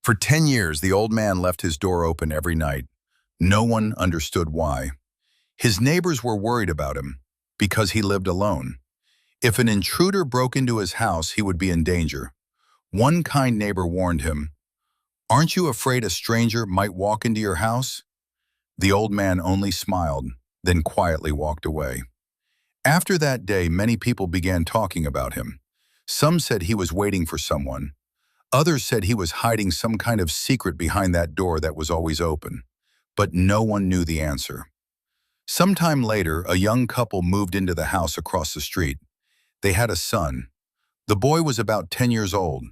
For 10 years, the old man left his door open every night. No one understood why. His neighbors were worried about him because he lived alone. If an intruder broke into his house, he would be in danger. One kind neighbor warned him, "Aren't you afraid a stranger might walk into your house?" The old man only smiled, then quietly walked away. After that day, many people began talking about him. Some said he was waiting for someone. Others said he was hiding some kind of secret behind that door that was always open. But no one knew the answer. Sometime later, a young couple moved into the house across the street. They had a son. The boy was about 10 years old.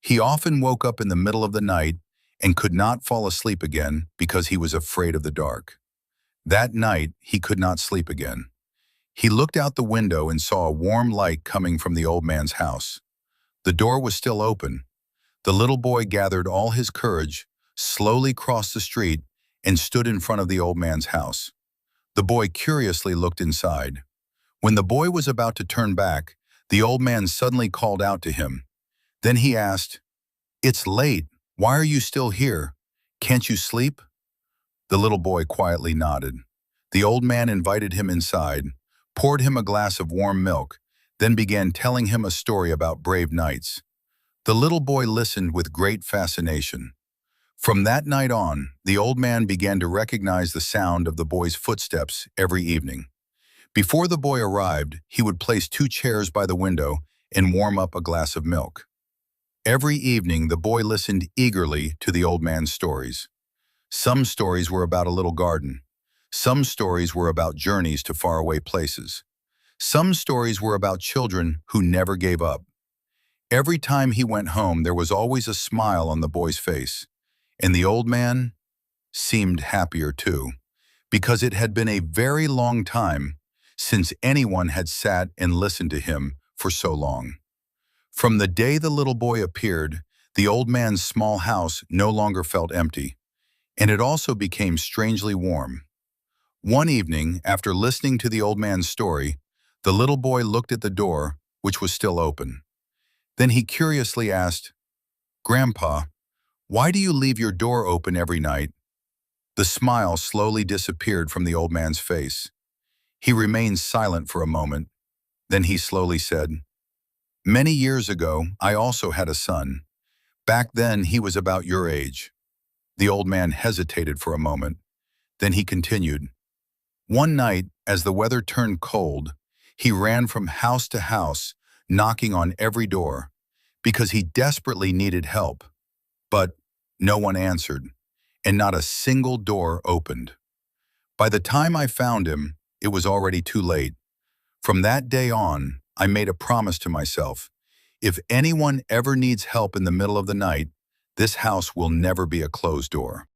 He often woke up in the middle of the night and could not fall asleep again because he was afraid of the dark. That night, he could not sleep again. He looked out the window and saw a warm light coming from the old man's house. The door was still open. The little boy gathered all his courage, slowly crossed the street, and stood in front of the old man's house. The boy curiously looked inside. When the boy was about to turn back, the old man suddenly called out to him. Then he asked, "It's late. Why are you still here? Can't you sleep?" The little boy quietly nodded. The old man invited him inside, poured him a glass of warm milk, then began telling him a story about brave knights. The little boy listened with great fascination. From that night on, the old man began to recognize the sound of the boy's footsteps every evening. Before the boy arrived, he would place 2 chairs by the window and warm up a glass of milk. Every evening, the boy listened eagerly to the old man's stories. Some stories were about a little garden. Some stories were about journeys to faraway places. Some stories were about children who never gave up. Every time he went home, there was always a smile on the boy's face. And the old man seemed happier too, because it had been a very long time since anyone had sat and listened to him for so long. From the day the little boy appeared, the old man's small house no longer felt empty, and it also became strangely warm. One evening, after listening to the old man's story, the little boy looked at the door, which was still open. Then he curiously asked, "Grandpa, why do you leave your door open every night?" The smile slowly disappeared from the old man's face. He remained silent for a moment. Then he slowly said, "Many years ago, I also had a son. Back then, he was about your age." The old man hesitated for a moment. Then he continued, "One night, as the weather turned cold, he ran from house to house, knocking on every door, because he desperately needed help. But no one answered, and not a single door opened. By the time I found him, it was already too late. From that day on, I made a promise to myself. If anyone ever needs help in the middle of the night, this house will never be a closed door."